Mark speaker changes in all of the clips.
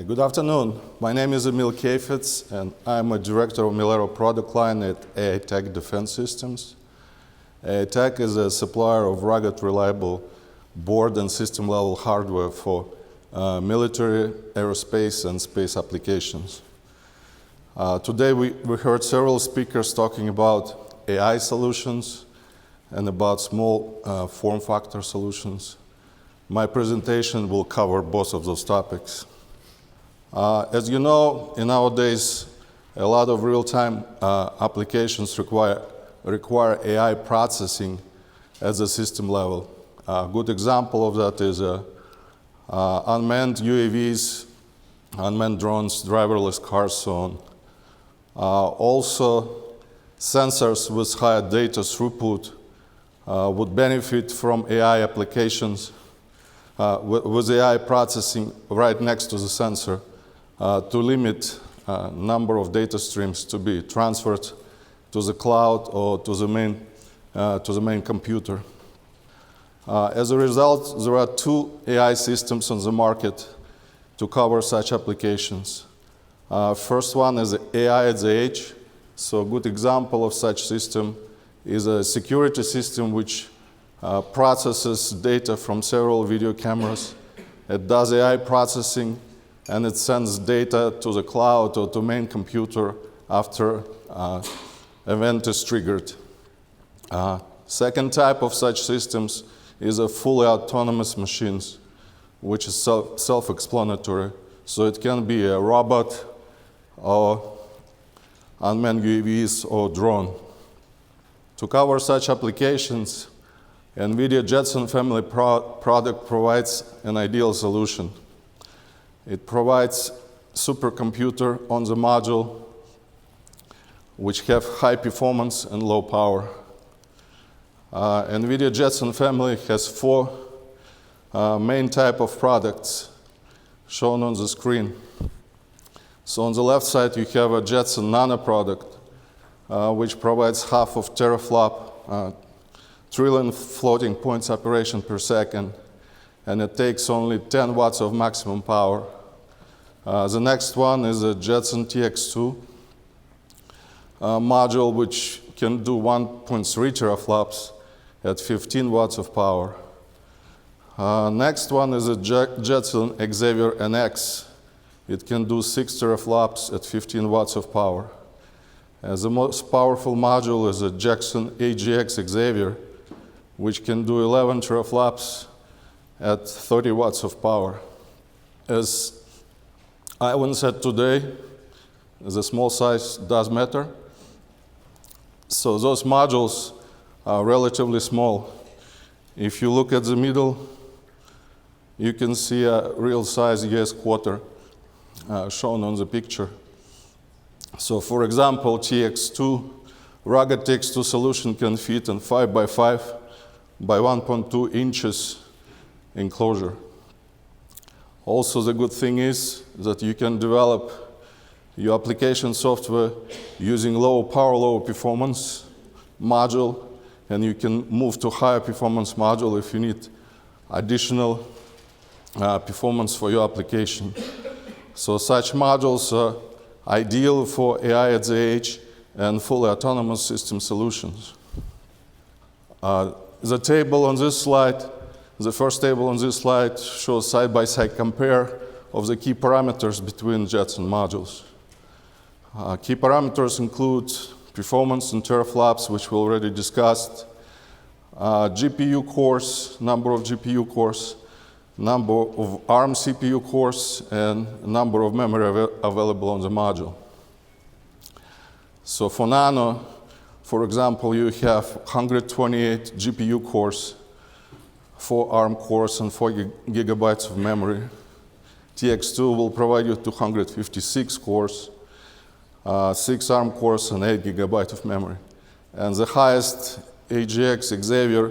Speaker 1: Good afternoon. My name is Emil Kheyfets, and I'm a director of Milero product line at Aitech Defense Systems. Aitech is a supplier of rugged, reliable board and system-level hardware for military, aerospace, and space applications. Today we heard several speakers talking about AI solutions and about small form factor solutions. My presentation will cover both of those topics. As you know, nowadays, a lot of real-time applications require AI processing at the system level. A good example of that is unmanned UAVs, unmanned drones, driverless cars, so on. Also, sensors with higher data throughput would benefit from AI applications with AI processing right next to the sensor to limit number of data streams to be transferred to the cloud or to the main computer. As a result, there are two AI systems on the market to cover such applications. First one is AI at the edge. So a good example of such system is a security system which processes data from several video cameras. It does AI processing, and it sends data to the cloud or to main computer after event is triggered. Second type of such systems is a fully autonomous machines, which is self-explanatory. So it can be a robot or unmanned UAVs or drone. To cover such applications, NVIDIA Jetson Family product provides an ideal solution. It provides supercomputer on the module which have high performance and low power. NVIDIA Jetson Family has four main type of products shown on the screen. So on the left side you have a Jetson Nano product which provides half of teraflop, trillion floating points operation per second, and it takes only 10 watts of maximum power. The next one is a Jetson TX2 module which can do 1.3 teraflops at 15 watts of power. Next one is a Jetson Xavier NX. It can do 6 teraflops at 15 watts of power. The most powerful module is a Jetson AGX Xavier, which can do 11 teraflops at 30 watts of power. As Ivan said today, the small size does matter. So those modules are relatively small. If you look at the middle, you can see a real size US quarter shown on the picture. So for example, TX2, rugged TX2 solution can fit in 5 by 5 by 1.2 inches enclosure. Also, the good thing is that you can develop your application software using low power, low performance module, and you can move to higher performance module if you need additional performance for your application. So such modules are ideal for AI at the edge and fully autonomous system solutions. The table on this slide, the first table on this slide shows side-by-side compare of the key parameters between Jetson modules. Key parameters include performance in teraflops, which we already discussed, GPU cores, number of GPU cores, number of ARM CPU cores, and number of memory available on the module. So for Nano, for example, you have 128 GPU cores, 4 ARM cores, and 4 gigabytes of memory. TX2 will provide you 256 cores, 6 ARM cores, and 8 gigabytes of memory. And the highest AGX Xavier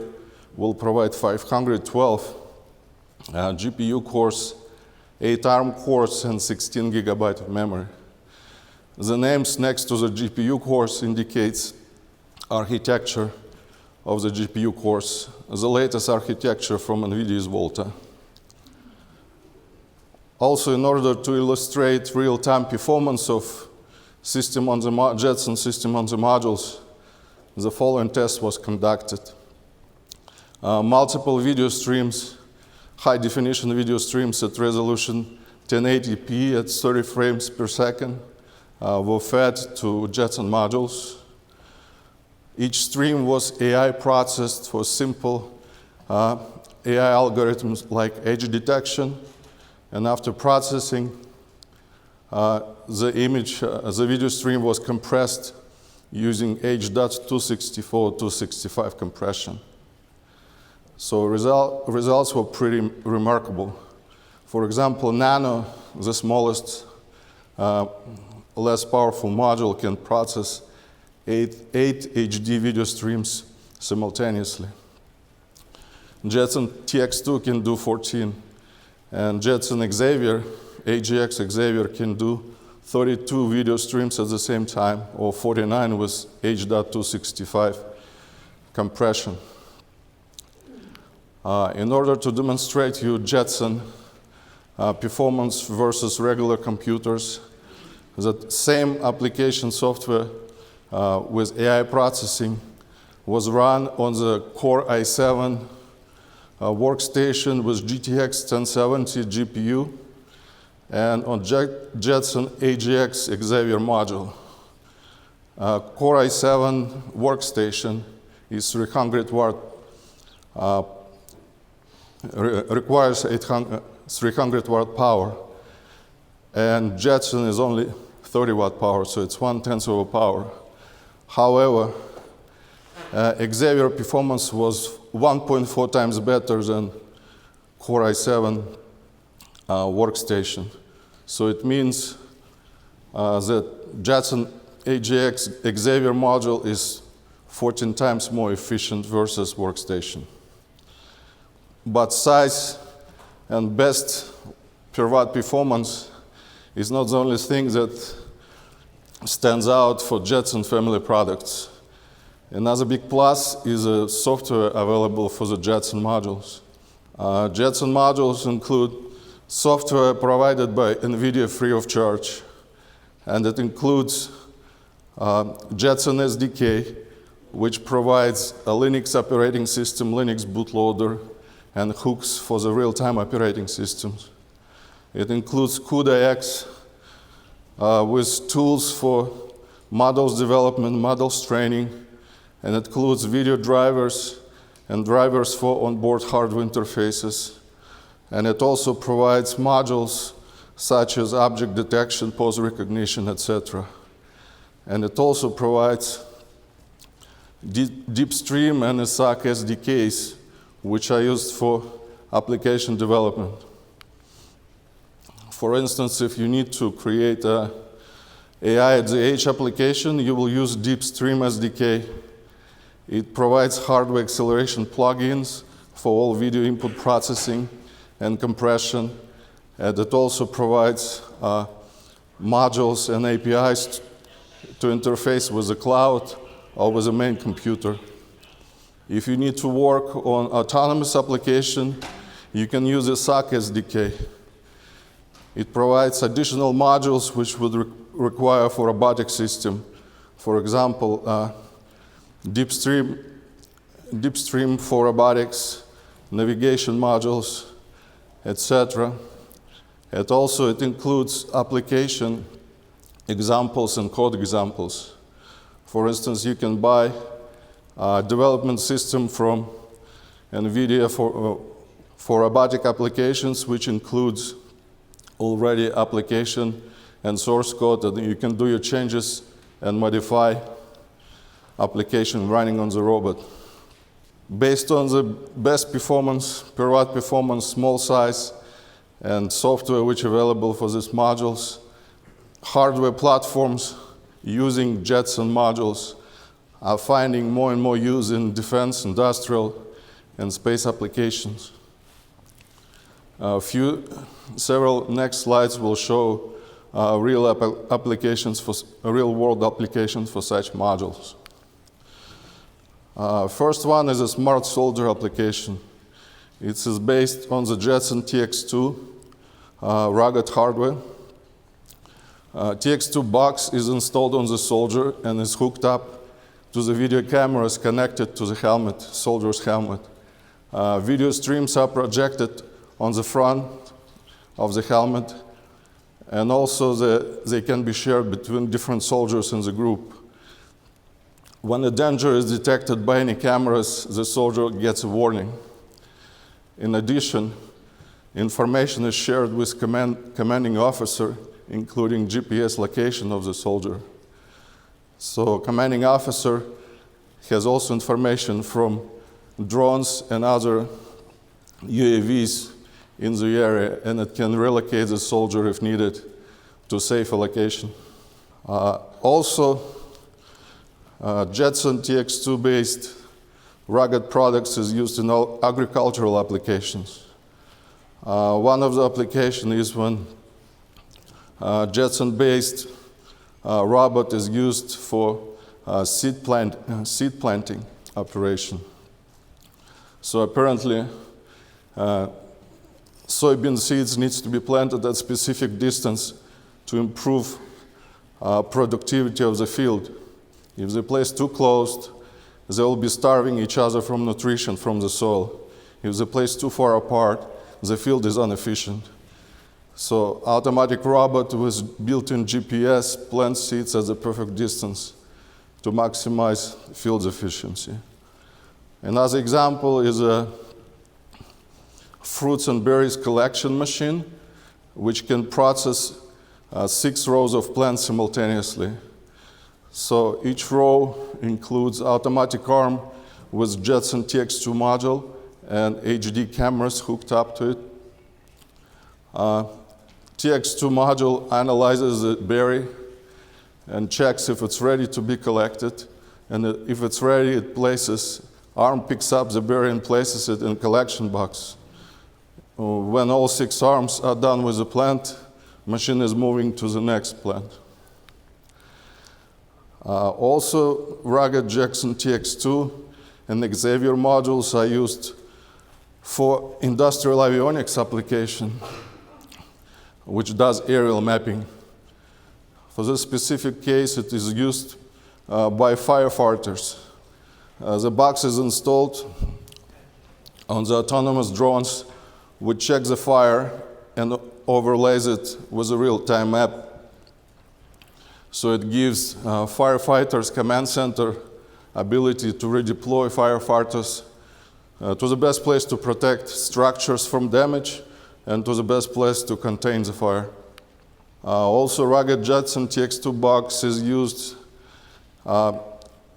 Speaker 1: will provide 512 GPU cores, 8 ARM cores, and 16 gigabytes of memory. The names next to the GPU cores indicates architecture of the GPU cores. The latest architecture from NVIDIA's Volta. Also, in order to illustrate real-time performance of Jetson system on the modules, the following test was conducted. Multiple video streams, high-definition video streams at resolution 1080p at 30 frames per second were fed to Jetson modules. Each stream was AI processed for simple AI algorithms like edge detection, and after processing, the video stream was compressed using H.264-265 compression. So results were pretty remarkable. For example, Nano, the smallest, less powerful module, can process 8 HD video streams simultaneously. Jetson TX2 can do 14, and Jetson Xavier, AGX Xavier, can do 32 video streams at the same time, or 49 with H.265 compression. In order to demonstrate you Jetson performance versus regular computers, the same application software with AI processing was run on the Core i7 workstation with GTX 1070 GPU and on Jetson AGX Xavier module. Core i7 workstation is 300 watt, requires 300 watt power, and Jetson is only 30 watt power, so it's 1/10 of a power. However, Xavier performance was 1.4 times better than Core i7 workstation. So it means that Jetson AGX Xavier module is 14 times more efficient versus workstation. But size and best per watt performance is not the only thing that stands out for Jetson family products. Another big plus is the software available for the Jetson modules. Jetson modules include software provided by NVIDIA free of charge, and it includes Jetson SDK, which provides a Linux operating system, Linux bootloader, and hooks for the real-time operating systems. It includes CUDA-X with tools for models development, models training, and it includes video drivers and drivers for onboard hardware interfaces. And it also provides modules such as object detection, pose recognition, etc. And it also provides deep stream and SAC SDKs, which are used for application development. For instance, if you need to create a AI at the edge application, you will use DeepStream SDK. It provides hardware acceleration plugins for all video input processing and compression, and it also provides modules and APIs to interface with the cloud or with the main computer. If you need to work on autonomous application, you can use the SAC SDK. It provides additional modules which would require for robotic system. For example, DeepStream for robotics, navigation modules, etc. It includes application examples and code examples. For instance, you can buy a development system from NVIDIA for robotic applications, which includes already application and source code, and you can do your changes and modify application running on the robot. Based on the best performance, per watt performance, small size, and software which are available for these modules, hardware platforms using Jetson modules are finding more and more use in defense, industrial, and space applications. Several next slides will show real-world applications for such modules. First one is a smart soldier application. It is based on the Jetson TX2 rugged hardware. TX2 box is installed on the soldier and is hooked up to the video cameras connected to the helmet, soldier's helmet. Video streams are projected on the front of the helmet, and also they can be shared between different soldiers in the group. When a danger is detected by any cameras, the soldier gets a warning. In addition, information is shared with commanding officer, including GPS location of the soldier. So commanding officer has also information from drones and other UAVs in the area, and it can relocate the soldier if needed to safe location. Also, Jetson TX2 based rugged products is used in all agricultural applications. One of the applications is when Jetson based robot is used for seed planting operation. So apparently, soybean seeds needs to be planted at specific distance to improve productivity of the field. If they place too close, they will be starving each other from nutrition from the soil. If they place too far apart, the field is inefficient. So automatic robot with built-in GPS plants seeds at the perfect distance to maximize field efficiency. Another example is a fruits and berries collection machine, which can process 6 rows of plants simultaneously. So each row includes automatic arm with Jetson TX2 module and HD cameras hooked up to it. TX2 module analyzes the berry and checks if it's ready to be collected. And if it's ready, it places, arm picks up the berry and places it in a collection box. When all 6 arms are done with the plant, machine is moving to the next plant. Also, rugged Jetson TX2 and Xavier modules are used for industrial avionics application, which does aerial mapping. For this specific case, it is used by firefighters. The box is installed on the autonomous drones, which check the fire and overlays it with a real-time map. So it gives firefighters command center ability to redeploy firefighters to the best place to protect structures from damage and to the best place to contain the fire. Also, rugged Jetson TX2 box is used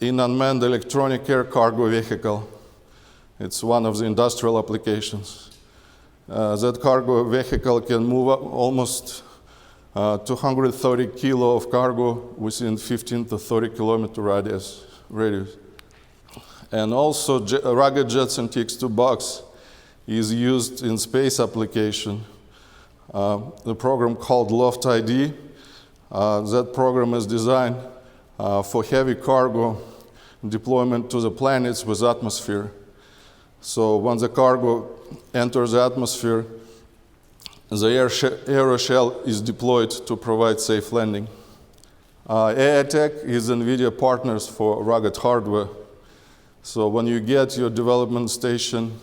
Speaker 1: in unmanned electronic air cargo vehicle. It's one of the industrial applications. That cargo vehicle can move up almost 230 kilo of cargo within 15 to 30 kilometer radius. And also, rugged Jetson TX2 box is used in space application. The program called Loft ID. That program is designed for heavy cargo deployment to the planets with atmosphere. So when the cargo enters the atmosphere, the aeroshell is deployed to provide safe landing. Aitech is NVIDIA partners for rugged hardware. So when you get your development station,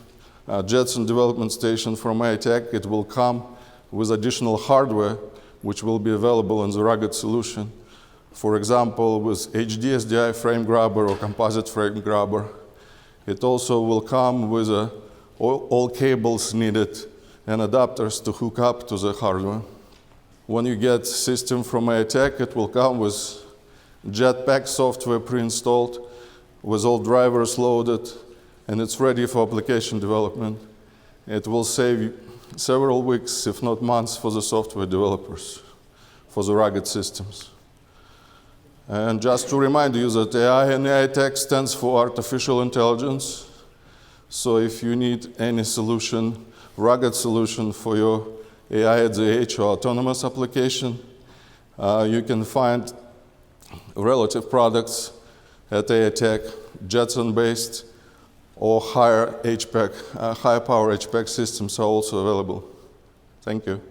Speaker 1: Jetson development station from Aitech, it will come with additional hardware which will be available in the rugged solution. For example, with HD SDI frame grabber or composite frame grabber. It also will come with all cables needed and adapters to hook up to the hardware. When you get system from Aitech, it will come with Jetpack software pre-installed, with all drivers loaded, and it's ready for application development. It will save several weeks, if not months, for the software developers, for the rugged systems. And just to remind you that AI in Aitech stands for artificial intelligence. So if you need any solution, rugged solution for your AI at the edge or autonomous application, you can find relative products at Aitech, Jetson-based or higher HPAC, higher power HPAC systems are also available. Thank you.